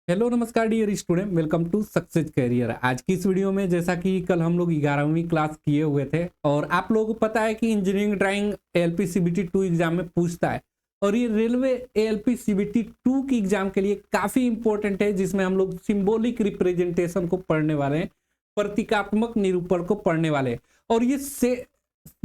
Hello नमस्कार dear student, welcome to Success Career. आज की इस वीडियो में जैसा कि कल हम लोग 11वीं क्लास किए हुए थे और आप लोगों को पता है कि engineering drawing ALP CBT 2 exam में पूछता है और ये रेलवे एएलपी सीबीटी 2 की एग्जाम के लिए काफी इंपॉर्टेंट है, जिसमें हम लोग सिंबॉलिक रिप्रेजेंटेशन को पढ़ने वाले हैं, प्रतीकात्मक निरूपण को पढ़ने वाले हैं। और ये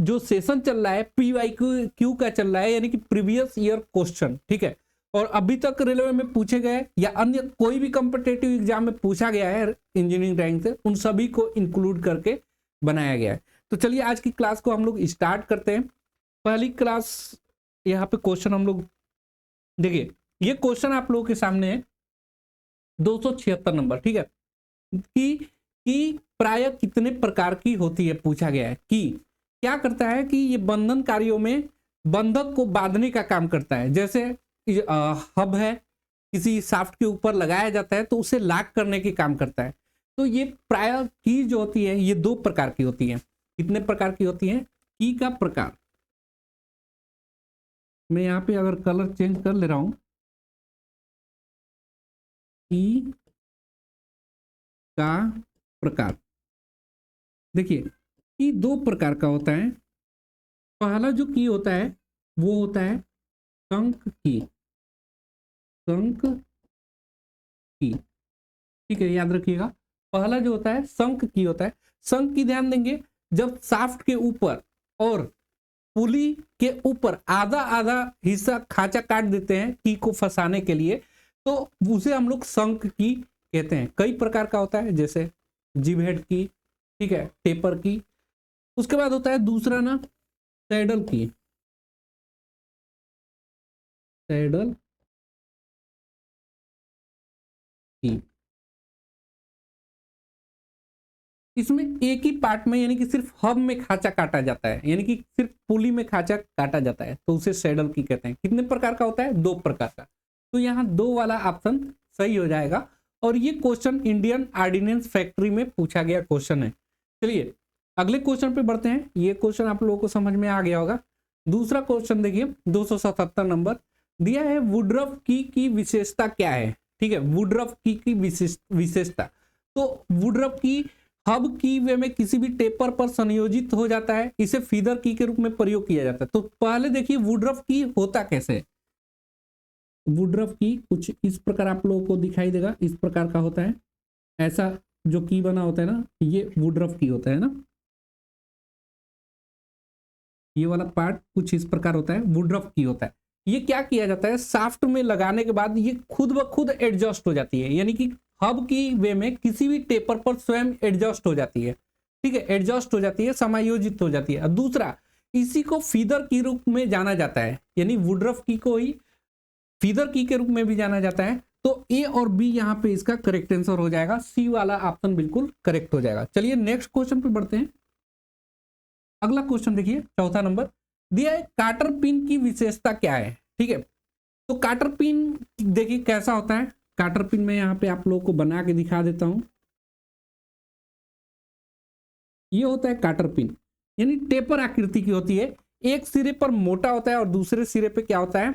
जो सेशन चल रहा है PYQ का चल रहा है, यानी कि प्रीवियस ईयर क्वेश्चन, ठीक है। और अभी तक रेलवे में पूछे गए या अन्य कोई भी कॉम्पिटेटिव एग्जाम में पूछा गया है इंजीनियरिंग ड्राइंग से, उन सभी को इंक्लूड करके बनाया गया है। तो चलिए आज की क्लास को हम लोग स्टार्ट करते हैं। पहली क्लास यहाँ पे क्वेश्चन हम लोग देखिए, ये क्वेश्चन आप लोगों के सामने है 276 नंबर, ठीक है। कि प्राय कितने प्रकार की होती है पूछा गया है। कि क्या करता है कि ये बंधन कार्यों में बंधक को बांधने का काम करता है। जैसे हब है, किसी शाफ्ट के ऊपर लगाया जाता है तो उसे लॉक करने के काम करता है। तो ये प्राय की जो होती है ये 2 प्रकार की होती है। कितने प्रकार की होती है? की का प्रकार, मैं यहाँ पे अगर कलर चेंज कर ले रहा हूं, की का प्रकार। देखिए की 2 प्रकार का होता है। पहला जो की होता है वो होता है शंख की, शंख की, ठीक है, याद रखिएगा। पहला जो होता है शंख की होता है। शंख की ध्यान देंगे जब शाफ्ट के ऊपर और पुली के ऊपर आधा आधा हिस्सा खांचा काट देते हैं की को फंसाने के लिए, तो उसे हम लोग शंख की कहते हैं। कई प्रकार का होता है, जैसे जिब हेड की, ठीक है, टेपर की। उसके बाद होता है दूसरा ना सैडल की, सैडल की। इसमें एक ही पार्ट में, यानी कि सिर्फ हब में खांचा काटा जाता है, यानी कि सिर्फ पुली में खांचा काटा जाता है, तो उसे सैडल की कहते हैं। कितने प्रकार का होता है? 2 प्रकार का। तो यहाँ 2 वाला ऑप्शन सही हो जाएगा। और ये क्वेश्चन इंडियन ऑर्डिनेंस फैक्ट्री में पूछा गया क्वेश्चन है। चलिए अगले क्वेश्चन पे बढ़ते हैं। ये क्वेश्चन आप लोगों को समझ में आ गया होगा। दूसरा क्वेश्चन देखिए, 277 नंबर दिया है, वुडरफ की विशेषता क्या है? ठीक है, वुडरफ की विशेषता। तो वुडरफ की हब की वे में किसी भी टेपर पर संयोजित हो जाता है, इसे फीडर की के रूप में प्रयोग किया जाता है। तो पहले देखिए वुडरफ की होता कैसे। वुडरफ की कुछ इस प्रकार आप लोगों को दिखाई देगा, इस प्रकार का होता है। ऐसा जो की बना होता है ना, ये वुडरफ की होता है ना, ये वाला पार्ट कुछ इस प्रकार होता है, वुडरफ की होता है। ये क्या किया जाता है, शाफ्ट में लगाने के बाद ये खुद ब खुद एडजस्ट हो जाती है, यानी कि हब की वे में किसी भी टेपर पर स्वयं एडजस्ट हो जाती है, ठीक है, एडजस्ट हो जाती है, समायोजित हो जाती है। और दूसरा, इसी को फीदर की रूप में जाना जाता है, यानी वुडरफ की को ही फीदर की के रूप में भी जाना जाता है। तो ए और बी यहाँ पे इसका करेक्ट आंसर हो जाएगा, सी वाला ऑप्शन बिल्कुल करेक्ट हो जाएगा। चलिए नेक्स्ट क्वेश्चन पे बढ़ते हैं। अगला क्वेश्चन देखिए, चौथा नंबर दिया है, काटर पिन की विशेषता क्या है? ठीक है, तो काटर पिन देखिए कैसा होता है। काटर पिन में यहाँ पे आप लोगों को बना के दिखा देता हूं। ये होता है काटर पिन, यानी टेपर आकृति की होती है। एक सिरे पर मोटा होता है और दूसरे सिरे पे क्या होता है,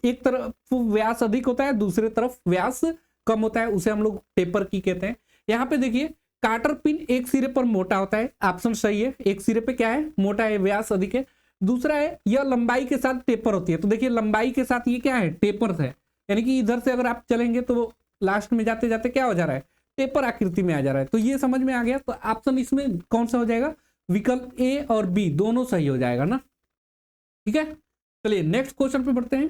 एक तरफ व्यास अधिक होता है, दूसरे तरफ व्यास कम होता है, उसे हम लोग टेपर की कहते हैं। यहाँ पे देखिए काटर पिन एक सिरे पर मोटा होता है, ऑप्शन सही है। एक सिरे पे क्या है, मोटा है, व्यास अधिक है। दूसरा है यह लंबाई के साथ टेपर होती है। तो देखिए लंबाई के साथ ये क्या है, टेपर है, यानी कि इधर से अगर आप चलेंगे तो लास्ट में जाते जाते क्या हो जा रहा है, टेपर आकृति में आ जा रहा है। तो ये समझ में आ गया। तो ऑप्शन इसमें कौन सा हो जाएगा, विकल्प ए और बी दोनों सही हो जाएगा ना, ठीक है। चलिए नेक्स्ट क्वेश्चन पे बढ़ते हैं।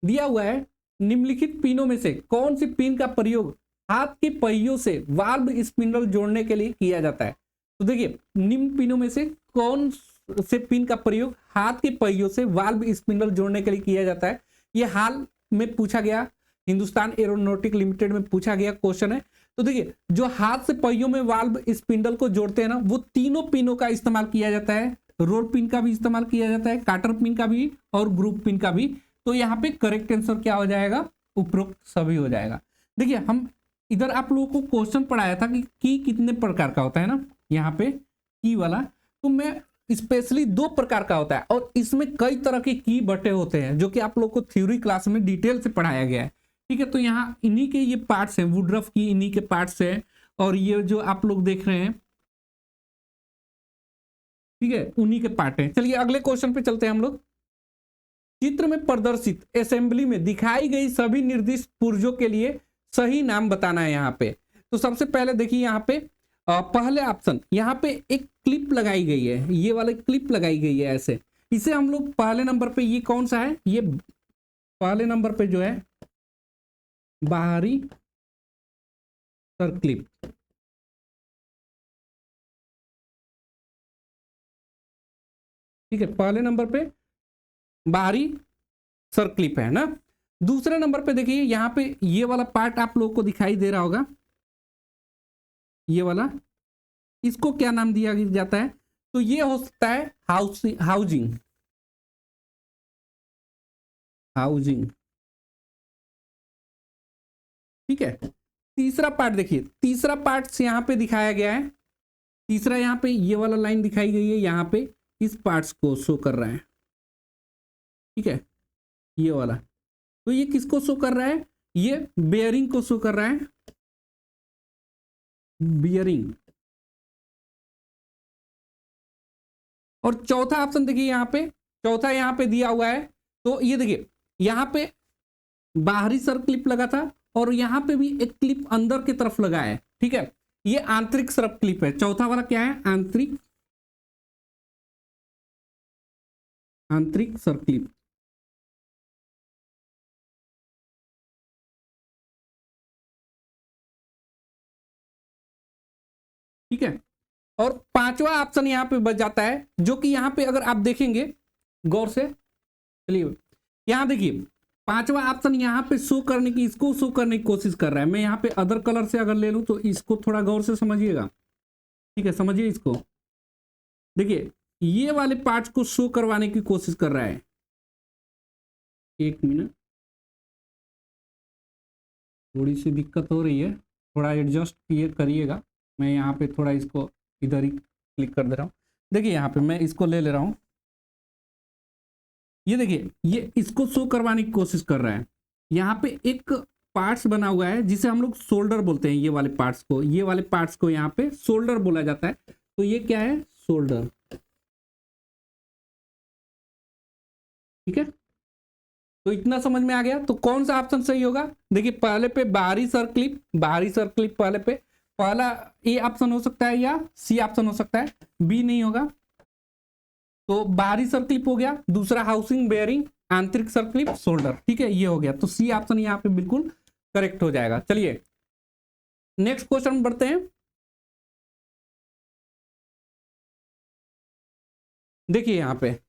दिया हुआ है, निम्नलिखित पिनों में से कौन सी पिन का प्रयोग हाथ के पहियों से वाल्व स्पिंडल जोड़ने के लिए किया जाता है? तो देखिए निम्न पिनों में से कौन से पिन का प्रयोग हाथ के पहियों से वाल्व स्पिंडल जोड़ने के लिए किया जाता है? यह हाल में पूछा गया, हिंदुस्तान एरोनॉटिक लिमिटेड में पूछा गया क्वेश्चन है। तो देखिए जो हाथ से पहियों में वाल्व स्पिंडल को जोड़ते हैं ना, वो तीनों पिनों का इस्तेमाल किया जाता है। रोल पिन का भी इस्तेमाल किया जाता है, काटर पिन का भी और ग्रुप पिन का भी। तो यहाँ पे करेक्ट आंसर क्या हो जाएगा, उपरोक्त सभी हो जाएगा। देखिए हम इधर आप लोगों को क्वेश्चन पढ़ाया था कि की कितने प्रकार का होता है ना, यहाँ पे की वाला। तो मैं स्पेशली दो प्रकार का होता है और इसमें कई तरह के की बटे होते हैं जो कि आप लोग को थ्योरी क्लास में डिटेल से पढ़ाया गया है। ठीक है, तो यहाँ इन्हीं के ये पार्ट्स हैं, वुडरफ की इन्हीं के पार्ट्स हैं और ये जो आप लोग देख रहे हैं, ठीक है, उन्हीं के पार्ट हैं। चलिए अगले क्वेश्चन पे चलते हैं हम लोग। चित्र में प्रदर्शित असेंबली में दिखाई गई सभी निर्दिष्ट पुर्जों के लिए सही नाम बताना है यहाँ पे। तो सबसे पहले देखिए यहाँ पे पहले ऑप्शन, यहाँ पे एक क्लिप लगाई गई है, ये वाली क्लिप लगाई गई है ऐसे, इसे हम लोग पहले नंबर पे, ये कौन सा है, ये पहले नंबर पे जो है बाहरी सर्क्लिप, ठीक है, पहले नंबर पे बाहरी सर्क्लिप है ना। दूसरे नंबर पे देखिए यहाँ पे ये वाला पार्ट आप लोगों को दिखाई दे रहा होगा, ये वाला, इसको क्या नाम दिया जाता है, तो ये हो सकता है हाउसिंग, हाउसिंग, ठीक है। तीसरा पार्ट देखिए, तीसरा पार्ट यहाँ पे दिखाया गया है, तीसरा यहाँ पे ये वाला लाइन दिखाई गई है, यहाँ पे इस पार्ट्स को शो कर रहा है, ठीक है, ये वाला। तो ये किसको शो कर रहा है, ये बेयरिंग को शो कर रहा है, बियरिंग। और चौथा ऑप्शन देखिए यहाँ पे, चौथा यहाँ पे दिया हुआ है, तो ये देखिए यहाँ पे बाहरी सर क्लिप लगा था और यहाँ पे भी एक क्लिप अंदर की तरफ लगा है, ठीक है, ये आंतरिक सरप क्लिप है। चौथा वाला क्या है, आंतरिक, आंतरिक सर क्लिप, ठीक है। और पांचवा ऑप्शन यहाँ पे बच जाता है, जो कि यहाँ पे अगर आप देखेंगे गौर से, चलिए यहाँ देखिए पांचवा ऑप्शन यहाँ पे शो करने की, इसको शो करने की कोशिश कर रहा है। मैं यहाँ पे अदर कलर से अगर ले लूं तो इसको थोड़ा गौर से समझिएगा, ठीक है, समझिए इसको, देखिए ये वाले पार्ट्स को शो करवाने की कोशिश कर रहा है। एक मिनट, थोड़ी सी दिक्कत हो रही है, थोड़ा एडजस्ट करिएगा। मैं यहाँ पे थोड़ा इसको इधर ही क्लिक कर दे रहा हूँ। देखिए यहाँ पे मैं इसको ले ले रहा हूँ, ये देखिए ये इसको शो करवाने की कोशिश कर रहा है। यहाँ पे एक पार्ट्स बना हुआ है जिसे हम लोग शोल्डर बोलते हैं, ये वाले पार्ट्स को, ये वाले पार्ट्स को यहाँ पे शोल्डर बोला जाता है। तो ये क्या है, शोल्डर, ठीक है। तो इतना समझ में आ गया। तो कौन सा ऑप्शन सही होगा, देखिए पहले पे बाहरी सर क्लिप, बाहरी सर क्लिप पहले पे, पहला ए ऑप्शन हो सकता है या सी ऑप्शन हो सकता है, बी नहीं होगा। तो बाहरी सर क्लिप हो गया, दूसरा हाउसिंग बेयरिंग, आंतरिक सर क्लिप शोल्डर, ठीक है, ये हो गया। तो सी ऑप्शन यहाँ पे बिल्कुल करेक्ट हो जाएगा। चलिए नेक्स्ट क्वेश्चन बढ़ते हैं। देखिए यहाँ पे,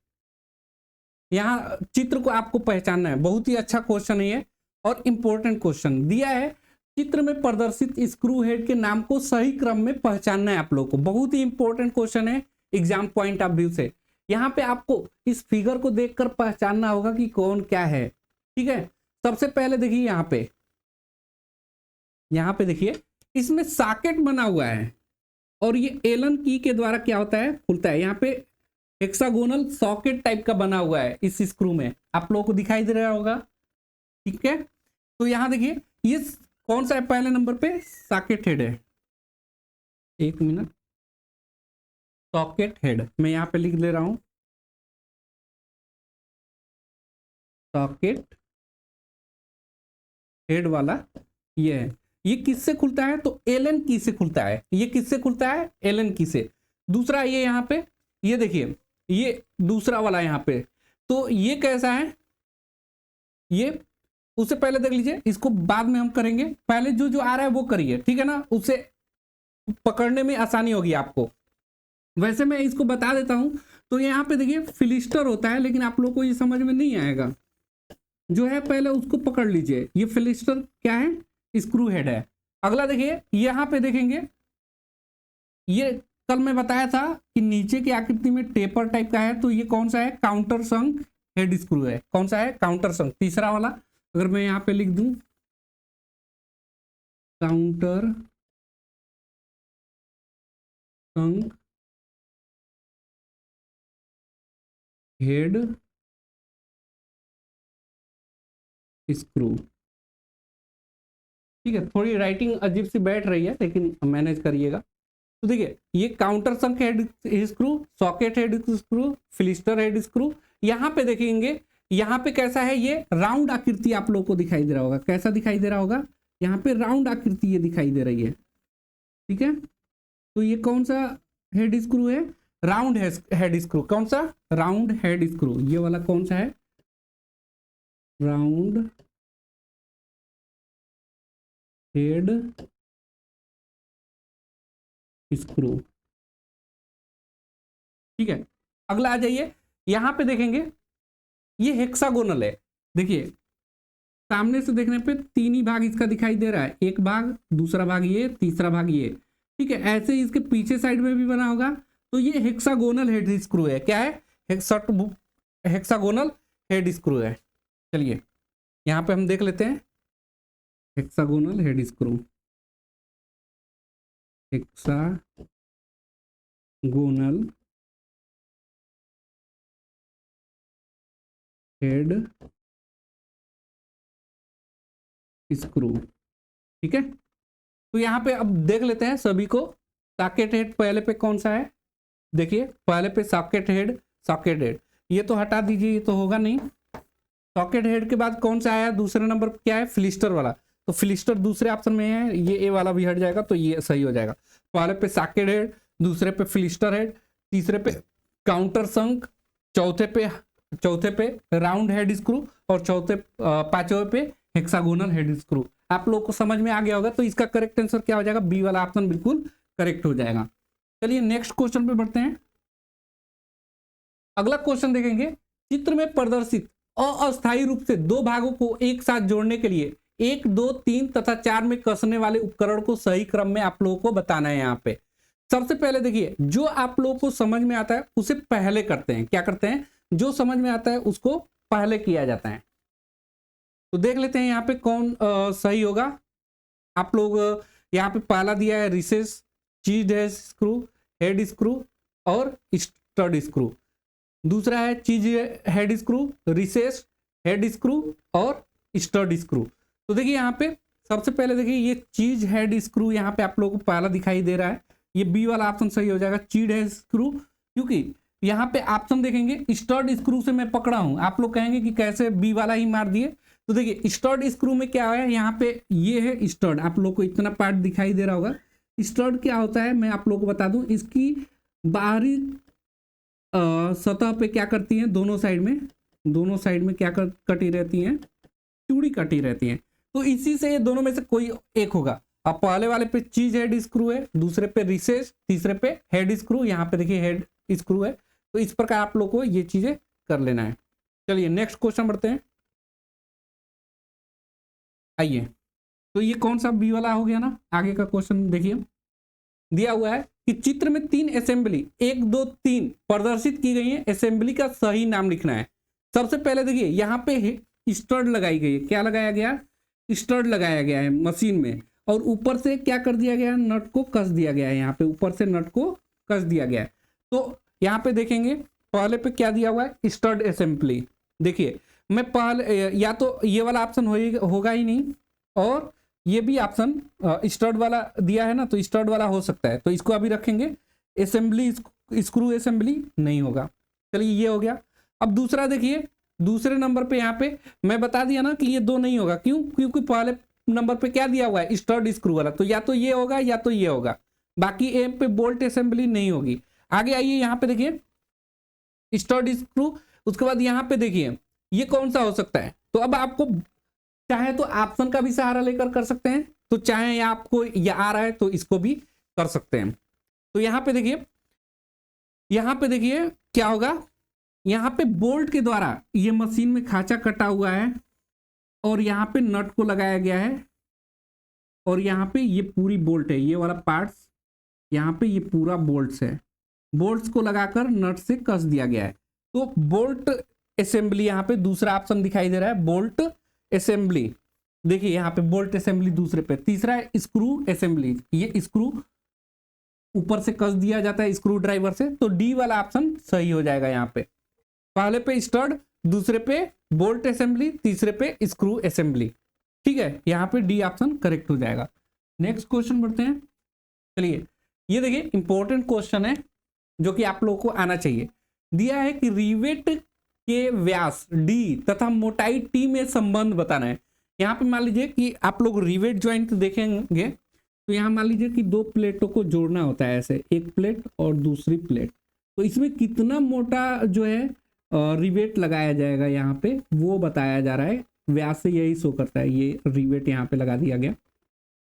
यहाँ चित्र को आपको पहचानना है, बहुत ही अच्छा क्वेश्चन है ये और इंपॉर्टेंट क्वेश्चन दिया है। चित्र में प्रदर्शित स्क्रू हेड के नाम को सही क्रम में पहचानना है आप लोग को, बहुत ही इंपॉर्टेंट क्वेश्चन है एग्जाम पॉइंट ऑफ व्यू से। यहाँ पे आपको इस फिगर को देखकर पहचानना होगा कि कौन क्या है, ठीक है। सबसे पहले देखिए यहाँ पे देखिए इसमें सॉकेट बना हुआ है और ये एलन की के द्वारा क्या होता है, खुलता है। यहाँ पे हेक्सागोनल सॉकेट टाइप का बना हुआ है इस स्क्रू में, आप लोगों को दिखाई दे रहा होगा, ठीक है। तो यहाँ देखिए ये कौन सा है, पहले नंबर पे सॉकेट हेड है, एक मिनट, सॉकेट हेड मैं यहाँ पे लिख ले रहा हूं, सॉकेट हेड वाला ये है। ये किससे खुलता है, तो एलन की से खुलता है। ये किससे खुलता है, एलन की से। दूसरा ये यहाँ पे, ये देखिए ये दूसरा वाला यहाँ पे, तो ये कैसा है, ये उससे पहले देख लीजिए, इसको बाद में हम करेंगे, पहले जो जो आ रहा है वो करिए, ठीक है ना, उससे पकड़ने में आसानी होगी आपको। वैसे मैं इसको बता देता हूं, तो यहाँ पे देखिए फिलिस्टर होता है, लेकिन आप लोग को ये समझ में नहीं आएगा, जो है पहले उसको पकड़ लीजिए। ये फिलिस्टर क्या है, स्क्रू हेड है। अगला देखिए यहाँ पे देखेंगे, ये कल मैं बताया था कि नीचे की आकृति में टेपर टाइप का है, तो ये कौन सा है, काउंटर संक हेड स्क्रू है। कौन सा है, काउंटर संक, तीसरा वाला। अगर मैं यहाँ पे लिख दूं काउंटर संक हेड स्क्रू। ठीक है, थोड़ी राइटिंग अजीब सी बैठ रही है लेकिन मैनेज करिएगा। तो देखिए ये countersunk head screw, socket head screw, fillister head screw. यहाँ पे देखेंगे, यहाँ पे कैसा है, ये राउंड आकृति आप लोगों को दिखाई दे रहा होगा। कैसा दिखाई दे रहा होगा, यहाँ पे राउंड आकृति ये दिखाई दे रही है। ठीक है, तो ये कौन सा हेड स्क्रू है, राउंड हेड स्क्रू। कौन सा, राउंड हेड स्क्रू। ये वाला कौन सा है, राउंड हेड स्क्रू। ठीक है, अगला आ जाइए, यहां पे देखेंगे ये हेक्सागोनल है। देखिए सामने से देखने पे तीन ही भाग इसका दिखाई दे रहा है, एक भाग, दूसरा भाग ये, तीसरा भाग ये। ठीक है, ऐसे ही इसके पीछे साइड में भी बना होगा। तो ये हेक्सागोनल हेड स्क्रू है। क्या है, हेक्सागोनल हेड स्क्रू है। चलिए यहां पे हम देख लेते हैं, hexagonal head screw, hexagonal head screw. ठीक है, तो यहाँ पे अब देख लेते हैं सभी को। सॉकेट हेड पहले पे कौन सा है, देखिए पहले पे सॉकेट हेड, सॉकेट हेड ये तो हटा दीजिए, ये तो होगा नहीं। सॉकेट हेड के बाद कौन सा आया, दूसरे नंबर पे क्या है, फिलिस्टर वाला। तो फिलिस्टर दूसरे ऑप्शन में है, ये ए वाला भी हट जाएगा तो ये सही हो जाएगा। पहले पे सॉकेट हेड, दूसरे पे फिलिस्टर हेड, तीसरे पे काउंटर संक, चौथे पे राउंड हेड स्क्रू और पांचवें पे हेक्सागोनल हेड स्क्रू। आप लोग को समझ में आ गया होगा। तो इसका करेक्ट आंसर क्या हो जाएगा, बी वाला ऑप्शन बिल्कुल करेक्ट हो जाएगा। चलिए नेक्स्ट क्वेश्चन पे बढ़ते हैं। अगला क्वेश्चन देखेंगे, चित्र में प्रदर्शित अस्थायी रूप से दो भागों को एक साथ जोड़ने के लिए 1, 2, 3 तथा 4 में कसने वाले उपकरण को सही क्रम में आप लोगों को बताना है। यहाँ पे सबसे पहले देखिए, जो आप लोगों को समझ में आता है उसे पहले करते हैं। क्या करते हैं, जो समझ में आता है उसको पहले किया जाता है। तो देख लेते हैं यहाँ पे कौन सही होगा। आप लोग यहाँ पे पहला दिया है रिसेस, चीज स्क्रू, हेड स्क्रू और स्टड स्क्रू। दूसरा है चीज head screw, recess, head screw और स्टड स्क्रू। तो देखिए यहाँ पे सबसे पहले देखिए ये चीज हेड स्क्रू यहाँ पे आप लोगों को पहला दिखाई दे रहा है। ये बी वाला ऑप्शन सही हो जाएगा, चीज हेड स्क्रू। क्योंकि यहाँ पे ऑप्शन देखेंगे स्टड स्क्रू से मैं पकड़ा हूं। आप लोग कहेंगे कि कैसे बी वाला ही मार दिए। तो देखिए स्टड स्क्रू में क्या है, यहाँ पे ये है स्टड, आप लोग को इतना पार्ट दिखाई दे रहा होगा। स्टड क्या होता है मैं आप लोग को बता दूं, इसकी बाहरी सतह पे क्या करती हैं, दोनों साइड में क्या कटी रहती हैं, चूड़ी कटी रहती हैं। तो इसी से ये दोनों में से कोई एक होगा। अब पहले वाले पे चीज हेड स्क्रू है, दूसरे पे रिसेस, तीसरे पे हेड स्क्रू, यहाँ पे देखिए हेड स्क्रू है। तो इस प्रकार आप लोग को ये चीजें कर लेना है। चलिए नेक्स्ट क्वेश्चन बढ़ते हैं। आइए, तो ये कौन सा बी वाला हो गया ना। आगे का क्वेश्चन देखिए, दिया हुआ है कि चित्र में 3 असेंबली 1, 2, 3 प्रदर्शित की गई है। असेंबली का सही नाम लिखना है। सबसे पहले देखिए यहाँ पे स्टड लगाई गई है। क्या लगाया गया, स्टड लगाया गया है मशीन में, और ऊपर से क्या कर दिया गया, नट को कस दिया गया है। यहाँ पे ऊपर से नट को कस दिया गया है। तो यहाँ पे देखेंगे पहले पे क्या दिया हुआ है, स्टड असेंबली। देखिए मैं पहले या तो ये वाला ऑप्शन होगा ही नहीं, और ये भी ऑप्शन स्टड वाला दिया है ना, तो स्टड वाला हो सकता है। तो इसको अभी रखेंगे, असेंबली स्क्रू असेंबली नहीं होगा। चलिए ये हो गया। अब दूसरा देखिए, दूसरे नंबर पे यहाँ पे मैं बता दिया ना कि ये दो नहीं होगा। क्यों, क्योंकि पहले नंबर पे क्या दिया हुआ है, स्टड स्क्रू वाला। तो या तो ये होगा या तो ये होगा, बाकी एम पे बोल्ट असेंबली नहीं होगी। आगे आइए, यहाँ पे देखिए स्टड स्क्रू, उसके बाद यहाँ पे देखिए ये कौन सा हो सकता है। तो अब आपको चाहे तो ऑप्शन का भी सहारा लेकर कर सकते हैं, तो चाहे आपको ये आ रहा है तो इसको भी कर सकते हैं। तो यहाँ पे देखिए क्या होगा, यहाँ पे बोल्ट के द्वारा ये मशीन में खांचा कटा हुआ है, और यहाँ पे नट को लगाया गया है, और यहाँ पे ये पूरी बोल्ट है, ये वाला पार्ट्स यहाँ पे ये पूरा बोल्ट्स है। बोल्ट्स को लगाकर नट से कस दिया गया है। तो बोल्ट असेंबली यहाँ पे दूसरा ऑप्शन दिखाई दे रहा है, बोल्ट असेंबली। देखिए यहाँ पे बोल्ट असेंबली दूसरे पे। तीसरा है स्क्रू असेंबली, ये स्क्रू ऊपर से कस दिया जाता है स्क्रू ड्राइवर से। तो डी वाला ऑप्शन सही हो जाएगा यहाँ पे। पहले पे स्टड, दूसरे पे बोल्ट असेंबली, तीसरे पे स्क्रू असेंबली। ठीक है, यहाँ पे डी ऑप्शन करेक्ट हो जाएगा। नेक्स्ट क्वेश्चन बढ़ते हैं। चलिए ये देखिए इंपॉर्टेंट क्वेश्चन है जो कि आप लोगों को आना चाहिए। दिया है कि रिवेट के व्यास डी तथा मोटाई टी में संबंध बताना है। यहाँ पे मान लीजिए कि आप लोग रिवेट ज्वाइंट देखेंगे तो यहाँ मान लीजिए कि दो प्लेटों को जोड़ना होता है, ऐसे एक प्लेट और दूसरी प्लेट, तो इसमें कितना मोटा जो है रिवेट लगाया जाएगा यहाँ पे वो बताया जा रहा है। व्यास से यही शो करता है, ये रिवेट यहाँ पे लगा दिया गया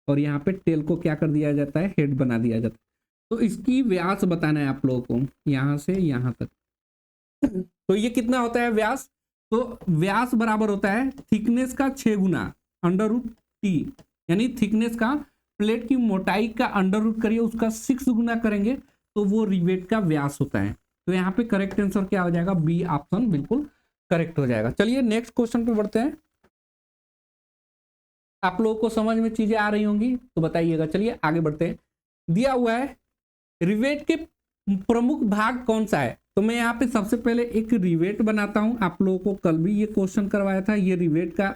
और यहाँ पे टेल को क्या कर दिया जाता है, हेड बना दिया जाता है। तो इसकी व्यास बताना है आप लोगों को यहाँ से यहाँ तक। तो ये कितना होता है व्यास, तो व्यास बराबर होता है थिकनेस का 6 गुना अंडर रूट टी, यानी थिकनेस का प्लेट की मोटाई का अंडर रूट करिए उसका 6 गुना करेंगे तो वो रिवेट का व्यास होता है। तो यहाँ पे करेक्ट आंसर क्या हो जाएगा, बी ऑप्शन बिल्कुल करेक्ट हो जाएगा। चलिए नेक्स्ट क्वेश्चन पे बढ़ते हैं। आप लोगों को समझ में चीजें आ रही होंगी तो बताइएगा। चलिए आगे बढ़ते हैं। दिया हुआ है रिवेट के प्रमुख भाग कौन सा है, तो मैं यहाँ पे सबसे पहले एक रिवेट बनाता हूं। आप लोगों को कल भी ये क्वेश्चन करवाया था। ये रिवेट का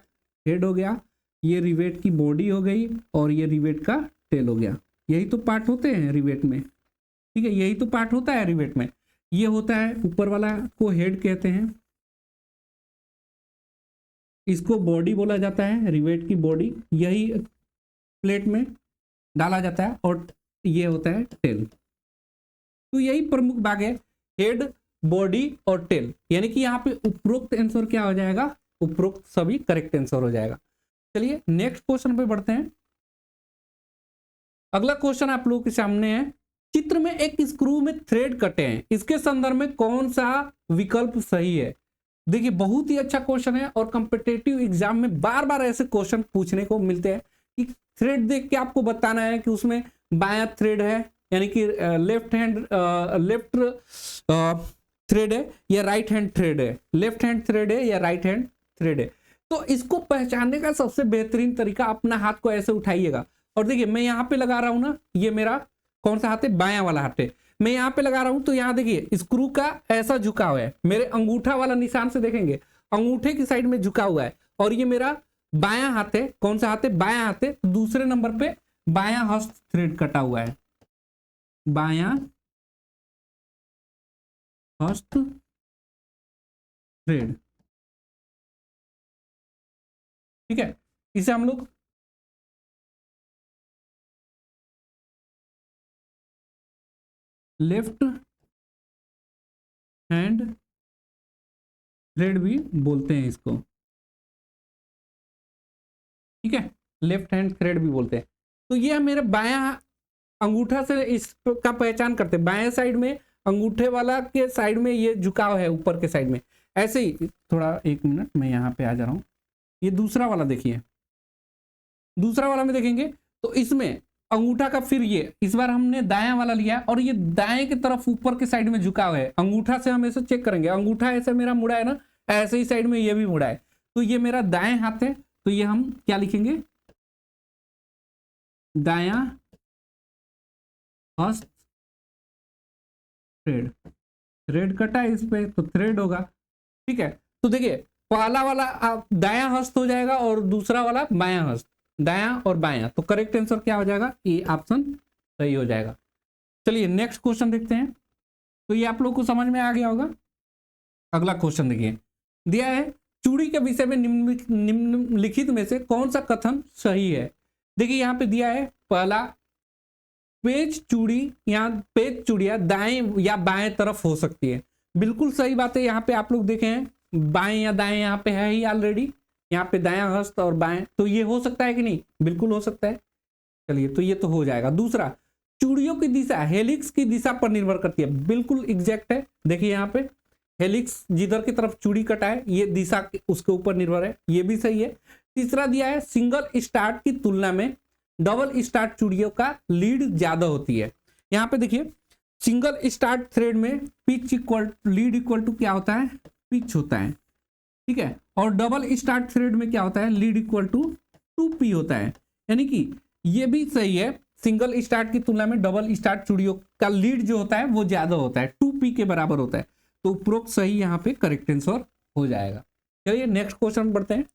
हेड हो गया, ये रिवेट की बॉडी हो गई और ये रिवेट का टेल हो गया। यही तो पार्ट होते हैं रिवेट में, ठीक है, यही तो पार्ट होता है रिवेट में। ये होता है ऊपर वाला को हेड कहते हैं, इसको बॉडी बोला जाता है, रिवेट की बॉडी यही प्लेट में डाला जाता है और ये होता है टेल। तो यही प्रमुख भाग है, हेड, बॉडी और टेल, यानी कि यहाँ पे उपरोक्त आंसर क्या हो जाएगा, उपरोक्त सभी करेक्ट आंसर हो जाएगा। चलिए नेक्स्ट क्वेश्चन पे बढ़ते हैं। अगला क्वेश्चन आप लोगों के सामने है, चित्र में एक स्क्रू में थ्रेड कटे हैं, इसके संदर्भ में कौन सा विकल्प सही है। देखिए बहुत ही अच्छा क्वेश्चन है और कॉम्पिटिटिव एग्जाम में बार बार ऐसे क्वेश्चन पूछने को मिलते हैं कि थ्रेड देख के आपको बताना है कि उसमें बायां थ्रेड है यानी कि लेफ्ट थ्रेड है या राइट हैंड थ्रेड है, लेफ्ट हैंड थ्रेड है या राइट हैंड थ्रेड है। तो इसको पहचानने का सबसे बेहतरीन तरीका, अपना हाथ को ऐसे उठाइएगा और देखिए मैं यहाँ पे लगा रहा हूं ना, ये मेरा कौन सा हाथ है, बायां वाला हाथ है। मैं यहाँ पे लगा रहा हूं तो यहाँ देखिए स्क्रू का ऐसा झुकाव है, मेरे अंगूठा वाला निशान से देखेंगे अंगूठे की साइड में झुका हुआ है और ये मेरा बायां हाथ है। कौन सा हाथ है, बायां हाथ है। दूसरे नंबर पे बायां हस्त थ्रेड कटा हुआ है, बायां हस्त थ्रेड, ठीक है। इसे हम लोग लेफ्ट हैंड थ्रेड भी बोलते हैं इसको, ठीक है, लेफ्ट हैंड थ्रेड भी बोलते हैं। तो ये मेरे बायां अंगूठा से इसका पहचान करते हैं, बाएं साइड में अंगूठे वाला के साइड में ये झुकाव है ऊपर के साइड में। ऐसे ही थोड़ा एक मिनट मैं यहाँ पे आ जा रहा हूँ। ये दूसरा वाला देखिए, दूसरा वाला में देखेंगे तो इसमें अंगूठा का फिर ये इस बार हमने दायां वाला लिया और ये दाएं की तरफ ऊपर के साइड में झुकाव है। अंगूठा से हम ऐसे चेक करेंगे, अंगूठा ऐसे मेरा मुड़ा है ना, ऐसे ही साइड में ये भी मुड़ा है, तो ये मेरा दाएं हाथ है। तो ये हम क्या लिखेंगे, दायां हस्त थ्रेड, थ्रेड कटा है इस पे तो थ्रेड होगा, ठीक है। तो देखिए पहला वाला दायां हस्त हो जाएगा और दूसरा वाला बायां हस्त, दायां और बायां। तो करेक्ट आंसर क्या हो जाएगा, ए ऑप्शन सही हो जाएगा। चलिए नेक्स्ट क्वेश्चन देखते हैं। तो ये आप लोग को समझ में आ गया होगा। अगला क्वेश्चन देखिए, दिया है चूड़ी के विषय में निम्नलिखित में से कौन सा कथन सही है। देखिए यहाँ पे दिया है पहला, पेज चूड़ी या पेज चूड़ियां दाएं या बाएं तरफ हो सकती है। बिल्कुल सही बात है। यहाँ पे आप लोग देखे हैं बाएं या दाएं यहाँ पे है ही ऑलरेडी, यहाँ पे दायां हस्त और बाएं, तो ये हो सकता है कि नहीं, बिल्कुल हो सकता है। चलिए तो ये तो हो जाएगा। दूसरा, चूड़ियों की दिशा हेलिक्स की दिशा पर निर्भर करती है, बिल्कुल एग्जैक्ट है। देखिए यहाँ पे हेलिक्स जिधर की तरफ चूड़ी कटा है ये दिशा उसके ऊपर निर्भर है, ये भी सही है। तीसरा दिया है सिंगल स्टार्ट की तुलना में डबल स्टार्ट चूड़ियों का लीड ज्यादा होती है। यहाँ पे देखिए सिंगल स्टार्ट थ्रेड में pitch equal lead equal to क्या होता है, पिच होता है, ठीक है। और डबल स्टार्ट थ्रेड में क्या होता है, लीड इक्वल टू 2p होता है। यानी कि ये भी सही है, सिंगल स्टार्ट की तुलना में डबल स्टार्ट चूड़ियों का लीड जो होता है वो ज्यादा होता है, 2p के बराबर होता है। तो उपरोक्त सही यहाँ पे करेक्ट आंसर हो जाएगा। चलिए नेक्स्ट क्वेश्चन बढ़ते हैं।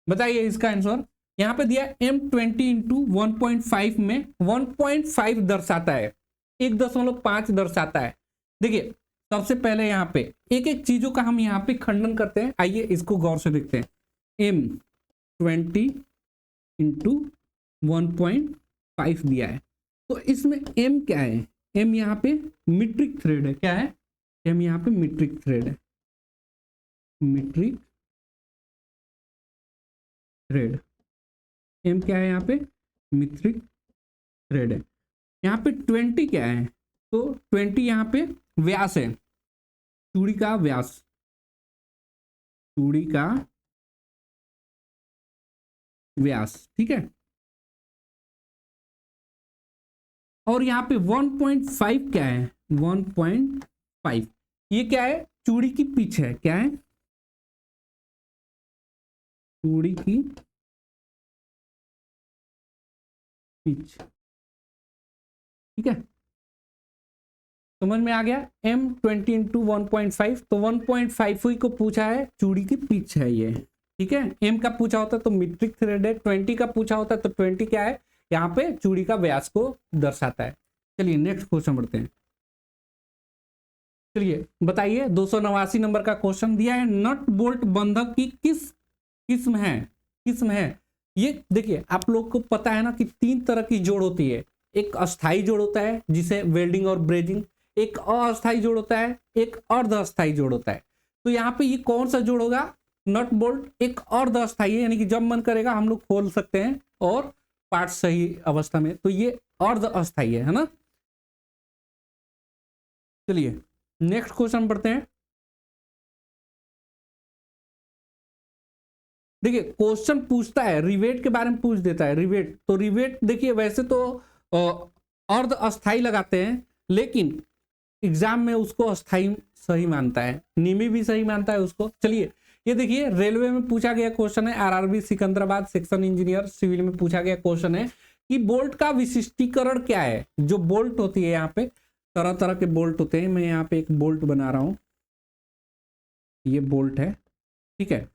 बताइए इसका आंसर। यहाँ पे दिया M20 इंटू 1.5 में 1.5 दर्शाता है, 1.5 दर्शाता है। देखिए सबसे पहले यहाँ पे एक एक चीजों का हम यहाँ पे खंडन करते हैं। आइए इसको गौर से देखते हैं। M20 इंटू 1.5 दिया है, तो इसमें M क्या है? M यहाँ पे मीट्रिक थ्रेड है। क्या है? M यहाँ पे मीट्रिक थ्रेड है, मीट्रिक थ्रेड। M क्या है यहाँ पे? मीट्रिक थ्रेड है। यहाँ पे 20 क्या है? तो 20 यहाँ पे व्यास है, चूड़ी का व्यास, चूड़ी का व्यास, ठीक है। और यहाँ पे 1.5 क्या है? 1.5 ये क्या है? चूड़ी की पिच है। क्या है? चूड़ी की पिच, ठीक है। समझ में आ गया? M20 इंटू 1.5, तो 1.5 को पूछा है, चूड़ी की पिच है ये, ठीक है। M का पूछा होता तो मीट्रिक थ्रेड है, 20 का पूछा होता तो 20 क्या है? यहाँ पे चूड़ी का व्यास को दर्शाता है। चलिए नेक्स्ट क्वेश्चन बढ़ते हैं। चलिए बताइए 289 नंबर का क्वेश्चन दिया है, नट बोल्ट बंधक की किस किस्म है? किस्म है ये। देखिए आप लोग को पता है ना कि 3 तरह की जोड़ होती है। एक अस्थाई जोड़ होता है जिसे वेल्डिंग और ब्रेजिंग, एक अस्थाई जोड़ होता है, एक अर्ध अस्थाई जोड़ होता है। तो यहाँ पे ये कौन सा जोड़ होगा? नट बोल्ट एक अर्ध अस्थाई है, यानी कि जब मन करेगा हम लोग खोल सकते हैं और पार्ट सही अवस्था में, तो ये अर्ध अस्थाई है ना। चलिए नेक्स्ट क्वेश्चन पढ़ते हैं। देखिए क्वेश्चन पूछता है रिवेट के बारे में, पूछ देता है रिवेट। तो रिवेट देखिए वैसे तो अर्ध अस्थाई लगाते हैं, लेकिन एग्जाम में उसको अस्थाई सही मानता है, निमी भी सही मानता है उसको। चलिए ये देखिए रेलवे में पूछा गया क्वेश्चन है, RRB Secunderabad section engineer civil में पूछा गया क्वेश्चन है कि बोल्ट का विशिष्टीकरण क्या है? जो बोल्ट होती है, यहाँ पे तरह तरह के बोल्ट होते हैं। मैं यहाँ पे एक बोल्ट बना रहा हूं, ये बोल्ट है, ठीक है।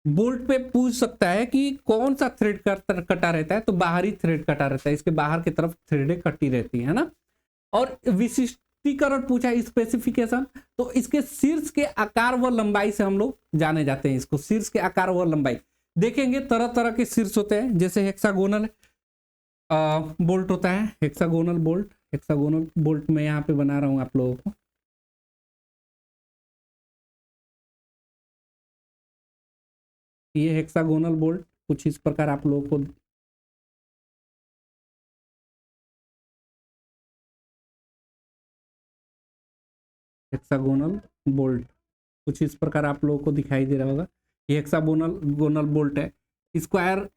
बोल्ट पे पूछ सकता है कि कौन सा थ्रेड कटा रहता है, तो बाहरी थ्रेड कटा रहता है, इसके बाहर की तरफ थ्रेडें कटी रहती है ना। और विशिष्टीकरण पूछा है, स्पेसिफिकेशन, तो इसके शीर्ष के आकार व लंबाई से हम लोग जाने जाते हैं इसको, शीर्ष के आकार व लंबाई। देखेंगे तरह तरह के शीर्ष होते हैं, जैसे हेक्सागोनल बोल्ट होता है, हेक्सागोनल बोल्ट। हेक्सागोनल बोल्ट मैं यहाँ पे बना रहा हूँ आप लोगों को। ये हेक्सागोनल बोल्ट कुछ इस प्रकार आप लोगों को हेक्सागोनल बोल्ट कुछ इस प्रकार आप लोगों को दिखाई दे रहा होगा। ये हेक्सागोनल बोल्ट है। स्क्वायर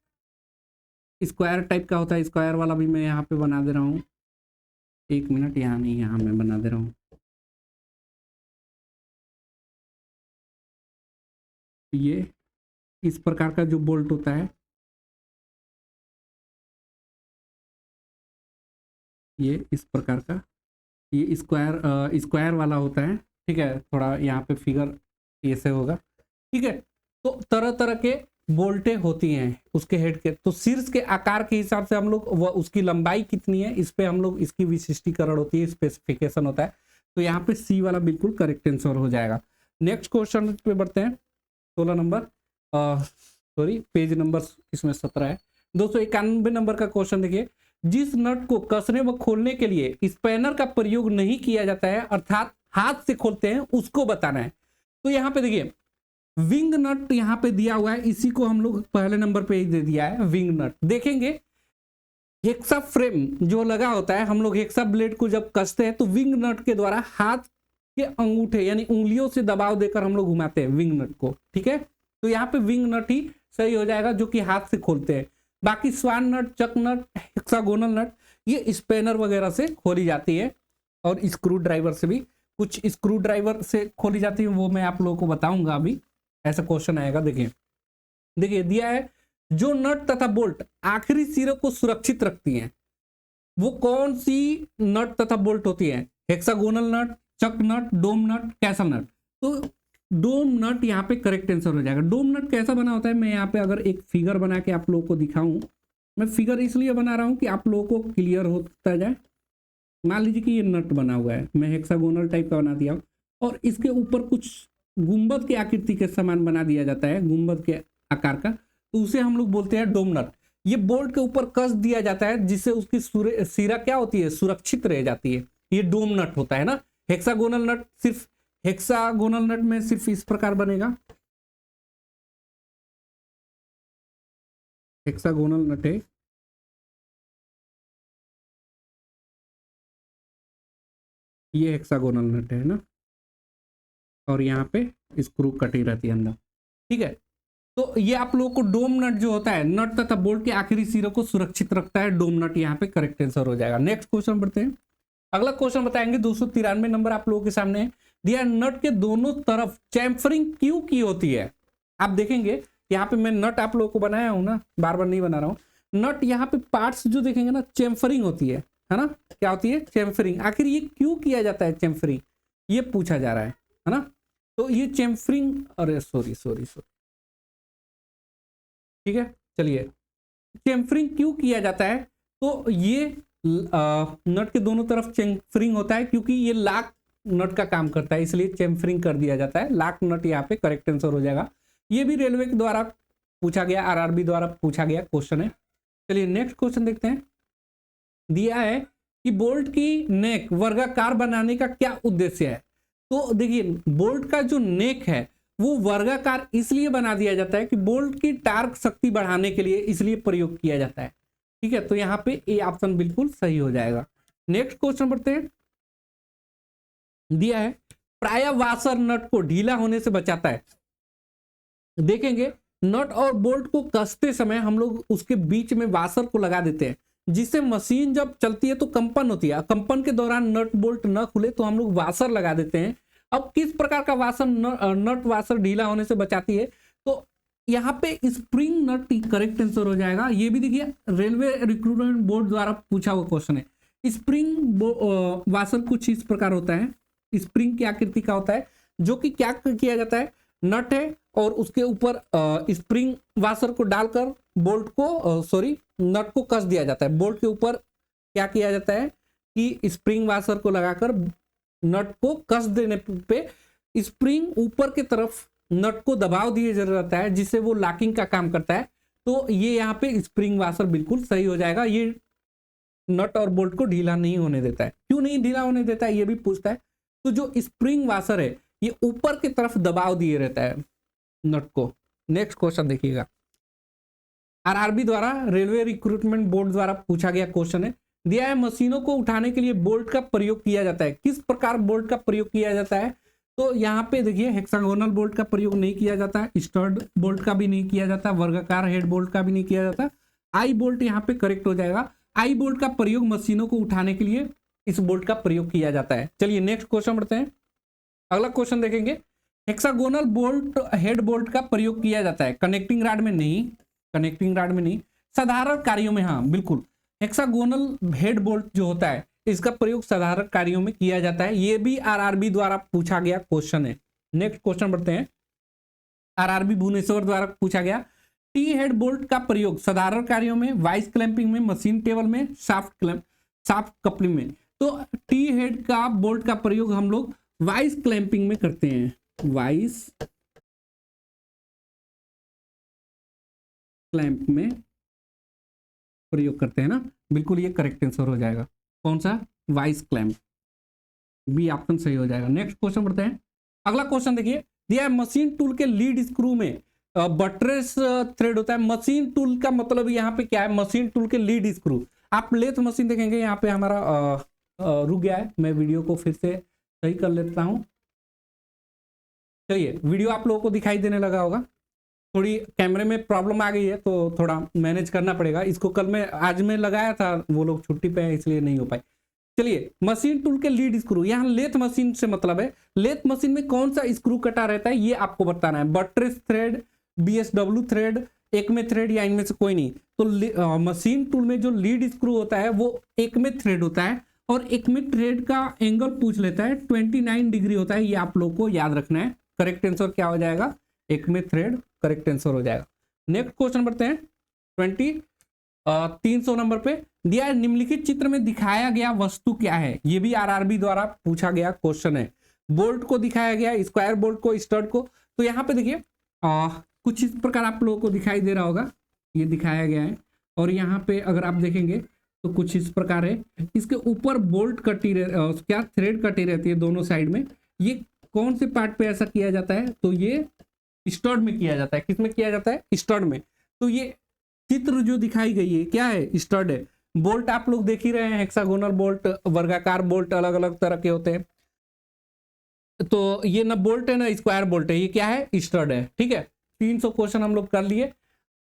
स्क्वायर टाइप का होता है, स्क्वायर वाला भी मैं यहाँ पे बना दे रहा हूँ। 1 मिनट, यहाँ नहीं, यहाँ मैं बना दे रहा हूँ। ये इस प्रकार का जो बोल्ट होता है, ये इस प्रकार का, ये स्क्वायर वाला होता है, ठीक है। थोड़ा यहाँ पे फिगर ऐसे होगा, ठीक है। तो तरह तरह के बोल्टें होती हैं उसके हेड के, तो शीर्ष के आकार के हिसाब से हम लोग उसकी लंबाई कितनी है इस पे हम लोग इसकी विशिष्टीकरण होती है, स्पेसिफिकेशन होता है। तो यहाँ पे सी वाला बिल्कुल करेक्ट आंसर हो जाएगा। नेक्स्ट क्वेश्चन पे बढ़ते हैं। 16 नंबर, सॉरी पेज नंबर इसमें 17 है। 291 नंबर का क्वेश्चन देखिए, जिस नट को कसने व खोलने के लिए स्पैनर का प्रयोग नहीं किया जाता है, अर्थात हाथ से खोलते हैं, उसको बताना है। तो यहाँ पे देखिए विंग नट यहाँ पे दिया हुआ है, इसी को हम लोग पहले नंबर पे ही दे दिया है, विंग नट। देखेंगे हेक्सा फ्रेम जो लगा होता है, हम लोग हेक्सा ब्लेड को जब कसते हैं तो विंग नट के द्वारा हाथ के अंगूठे यानी उंगलियों से दबाव देकर हम लोग घुमाते हैं विंग नट को, ठीक है। तो यहाँ पे विंग नट ही सही हो जाएगा, जो कि हाथ से खोलते हैं। बाकी स्वान नट, चक नट, हेक्सागोनल नट ये स्पेनर वगैरह से खोली जाती है, और स्क्रू ड्राइवर से भी, कुछ स्क्रू ड्राइवर से खोली जाती है, वो मैं आप लोगों को बताऊंगा अभी। ऐसा क्वेश्चन आएगा। देखिए देखिए दिया है, जो नट तथा बोल्ट आखिरी सिरे को सुरक्षित रखती हैं, वो कौन सी नट तथा बोल्ट होती है? हेक्सागोनल नट, चक नट, डोम नट, कैसल नट। तो डोम नट यहाँ पे करेक्ट आंसर हो जाएगा। डोम नट कैसा बना होता है, मैं यहाँ पे अगर एक फिगर बना के आप लोगों को दिखाऊं, मैं फिगर इसलिए बना रहा हूँ कि आप लोगों को क्लियर होता जाए। मान लीजिए कि ये नट बना हुआ है, मैं हेक्सागोनल टाइप का बना दिया और इसके ऊपर कुछ गुंबद के आकृति के समान बना दिया जाता है, गुंबद के आकार का, तो उसे हम लोग बोलते हैं डोम नट। ये बोल्ट के ऊपर कस दिया जाता है जिससे उसकी सिरा क्या होती है, सुरक्षित रह जाती है। ये डोम नट होता है ना। हेक्सागोनल नट सिर्फ हेक्सागोनल नट में सिर्फ इस प्रकार बनेगा, हेक्सागोनल नट है, ये हेक्सागोनल नट है ना, और यहाँ पे स्क्रू कटी रहती है अंदर, ठीक है। तो ये आप लोगों को डोम नट जो होता है, नट तथा बोल्ट के आखिरी सिरे को सुरक्षित रखता है, डोम नट यहाँ पे करेक्ट आंसर हो जाएगा। नेक्स्ट क्वेश्चन बढ़ते हैं। अगला क्वेश्चन बताएंगे 293 नंबर आप लोगों के सामने दिया। नट के दोनों तरफ चैम्फरिंग क्यों की होती है? आप देखेंगे यहाँ पे मैं नट आप लोगों को बनाया हूं ना, बार बार नहीं बना रहा हूं। नट यहाँ पे पार्ट्स जो देखेंगे ना, चैम्फरिंग होती है ना, क्या होती है, चैम्फरिंग। आखिर ये क्यों किया जाता है चैम्फरिंग, ये पूछा जा रहा है ना। तो ये चैम्फरिंग, अरे सॉरी, ठीक है, चलिए, चैम्फरिंग क्यों किया जाता है? तो ये नट के दोनों तरफ चैम्फरिंग होता है क्योंकि ये लॉक नट का काम करता है, इसलिए चैम्फरिंग कर दिया जाता है। लॉक नट यहाँ पे करेक्ट आंसर हो जाएगा। ये भी रेलवे के द्वारा पूछा गया, आरआरबी द्वारा पूछा गया क्वेश्चन है। चलिए नेक्स्ट क्वेश्चन देखते हैं। दिया है कि बोल्ट की नेक वर्गाकार बनाने का क्या उद्देश्य है? तो देखिए, बोल्ट का जो नेक है वो वर्गाकार इसलिए बना दिया जाता है कि बोल्ट की टार्क शक्ति बढ़ाने के लिए इसलिए प्रयोग किया जाता है, ठीक है। तो यहाँ पे ए ऑप्शन बिल्कुल सही हो जाएगा। नेक्स्ट क्वेश्चन बढ़ते हैं। दिया है प्राय वाशर नट को ढीला होने से बचाता है। देखेंगे नट और बोल्ट को कसते समय हम लोग उसके बीच में वाशर को लगा देते हैं, जिससे मशीन जब चलती है तो कंपन होती है। कंपन के दौरान नट बोल्ट न खुले तो हम लोग वाशर लगा देते हैं। अब किस प्रकार का वाशर नट वाशर ढीला होने से बचाती है? तो यहाँ पे स्प्रिंग नट करेक्ट आंसर हो जाएगा। ये भी देखिए रेलवे रिक्रूटमेंट बोर्ड द्वारा पूछा हुआ क्वेश्चन है। स्प्रिंग वाशर कुछ इस प्रकार होता है, स्प्रिंग की आकृति का होता है, जो कि क्या किया जाता है, नट है और उसके ऊपर स्प्रिंग वाशर को डालकर बोल्ट को नट को कस दिया जाता है। बोल्ट के ऊपर क्या किया जाता है कि स्प्रिंग वाशर को लगाकर नट को कस देने पे स्प्रिंग ऊपर की तरफ नट को दबाव दिए जाता है, जिससे वो लॉकिंग का काम करता है। तो ये यहाँ पे स्प्रिंग वाशर बिल्कुल सही हो जाएगा। ये नट और बोल्ट को ढीला नहीं होने देता है। क्यों नहीं ढीला होने देता है ये भी पूछता है। तो जो स्प्रिंग वाशर है ये ऊपर की तरफ दबाव दिए रहता है नट को। नेक्स्ट क्वेश्चन देखिएगा, आरआरबी द्वारा रेलवे रिक्रूटमेंट बोर्ड द्वारा पूछा गया क्वेश्चन है। दिया है मशीनों को उठाने के लिए बोल्ट का प्रयोग किया जाता है। किस प्रकार बोल्ट का प्रयोग किया जाता है? तो यहाँ पे देखिए हेक्सागोनल बोल्ट का प्रयोग नहीं किया जाता है, स्टर्ड बोल्ट का भी नहीं किया जाता, वर्गाकार हेड बोल्ट का भी नहीं किया जाता। आई बोल्ट यहाँ पे करेक्ट हो जाएगा। आई बोल्ट का प्रयोग मशीनों को उठाने के लिए इस बोल्ट का प्रयोग किया जाता है। चलिए नेक्स्ट क्वेश्चन बढ़ते हैं। अगला क्वेश्चन देखेंगे, हेक्सागोनल बोल्ट हेड बोल्ट का प्रयोग किया जाता है, कनेक्टिंग रॉड में नहीं, कनेक्टिंग रॉड में नहीं, साधारण कार्यों में हाँ बिल्कुल। हेक्सागोनल हेड बोल्ट जो होता है इसका प्रयोग साधारण कार्यों में किया जाता है। ये भी आरआरबी द्वारा पूछा गया क्वेश्चन है। नेक्स्ट क्वेश्चन बढ़ते हैं, आरआरबी भुवनेश्वर द्वारा पूछा गया। टी हेड बोल्ट का प्रयोग साधारण कार्यों में, वाइस क्लैंपिंग में, मशीन टेबल में, साफ्ट कपलिंग में। तो टी हेड का बोल्ट का प्रयोग हम लोग वाइस क्लैंपिंग में करते हैं, वाइस क्लैंप में प्रयोग करते हैं ना, बिल्कुल ये करेक्ट आंसर हो जाएगा। कौन सा? वाइस क्लैंप, बी ऑप्शन सही हो जाएगा। नेक्स्ट क्वेश्चन बढ़ते हैं। अगला क्वेश्चन देखिए, दिया है मशीन टूल के लीड स्क्रू में बटरेस थ्रेड होता है। मशीन टूल का मतलब यहाँ पे क्या है? मशीन टूल के लीड स्क्रू। आप लेथ मशीन देखेंगे, यहाँ पे हमारा रुक गया है, मैं वीडियो को फिर से सही कर लेता हूं। चलिए वीडियो आप लोगों को दिखाई देने लगा होगा। थोड़ी कैमरे में प्रॉब्लम आ गई है तो थोड़ा मैनेज करना पड़ेगा इसको। कल मैं आज मैं लगाया था, वो लोग छुट्टी पे हैं इसलिए नहीं हो पाई। चलिए मशीन टूल के लीड स्क्रू, यहाँ लेथ मशीन से मतलब है लेथ मशीन में कौन सा स्क्रू कटा रहता है ये आपको बताना है। बटरेस थ्रेड, बीएसडब्ल्यू थ्रेड, एकमे थ्रेड या इनमें से कोई नहीं। तो मशीन टूल में जो लीड स्क्रू होता है वो एकमे थ्रेड होता है और एक में ट्रेड का एंगल पूछ लेता है 29 डिग्री होता है, ये आप लोग को याद रखना है। करेक्ट आंसर क्या हो जाएगा, एक में थ्रेड करेक्ट आंसर हो जाएगा। नेक्स्ट क्वेश्चन बढ़ते हैं 300 नंबर पे। दिया है निम्नलिखित चित्र में दिखाया गया वस्तु क्या है, ये भी आरआरबी द्वारा पूछा गया क्वेश्चन है। बोल्ट को दिखाया गया, स्क्वायर बोल्ट को, स्टड को। तो यहाँ पे देखिए कुछ इस प्रकार आप लोगों को दिखाई दे रहा होगा, ये दिखाया गया है। और यहाँ पे अगर आप देखेंगे तो कुछ इस प्रकार है, इसके ऊपर बोल्ट कटी क्या थ्रेड कटी रहती है दोनों साइड में। ये कौन से पार्ट पे ऐसा किया जाता है, तो ये स्टड में किया जाता है। किसमें किया जाता है, स्टड में। तो ये चित्र जो दिखाई गई है क्या है, स्टड है। बोल्ट आप लोग देख ही रहे हैं, हेक्सागोनल बोल्ट, वर्गाकार बोल्ट अलग अलग तरह के होते हैं। तो ये ना बोल्ट है ना स्क्वायर बोल्ट है, ये क्या है, स्टड है। ठीक है, 300 क्वेश्चन हम लोग कर लिए।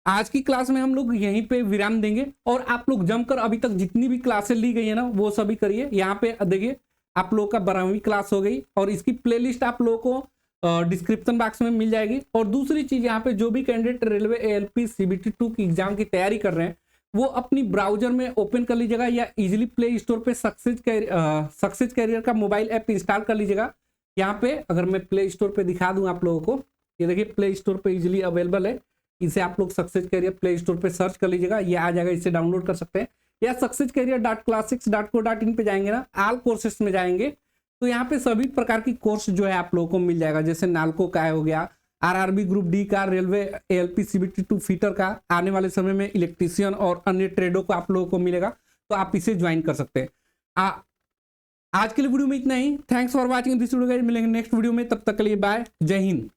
आज की क्लास में हम लोग यहीं पे विराम देंगे, और आप लोग जमकर अभी तक जितनी भी क्लासेस ली गई है ना वो सभी करिए। यहाँ पे देखिए आप लोगों का 12वीं क्लास हो गई, और इसकी प्लेलिस्ट आप लोगों को डिस्क्रिप्शन बॉक्स में मिल जाएगी। और दूसरी चीज, यहाँ पे जो भी कैंडिडेट रेलवे ALP CBT 2 की एग्जाम की तैयारी कर रहे हैं वो अपनी ब्राउजर में ओपन कर लीजिएगा, या इजिली प्ले स्टोर पे सक्सेस कैरियर का मोबाइल ऐप इंस्टॉल कर लीजिएगा। यहाँ पे अगर मैं प्ले स्टोर पे दिखा दूं आप लोगों को, ये देखिए प्ले स्टोर पे इजिली अवेलेबल है। इसे आप लोग सक्सेस कैरियर प्ले स्टोर पे सर्च कर लीजिएगा, ये आ जाएगा, इसे डाउनलोड कर सकते हैं। या successcareer.classics.co.in पे जाएंगे ना, ऑल कोर्सेस में जाएंगे तो यहाँ पे सभी प्रकार की कोर्स जो है आप लोगों को मिल जाएगा। जैसे नालको का हो गया, आरआरबी ग्रुप डी का, रेलवे ALP CBT 2 फीटर का, आने वाले समय में इलेक्ट्रीशियन और अन्य ट्रेडों को आप लोगों को मिलेगा, तो आप इसे ज्वाइन कर सकते हैं। आज के लिए वीडियो में इतना ही। Thanks for watching this video guys, मिलेंगे नेक्स्ट वीडियो में, तब तक के लिए बाय, जय हिंद।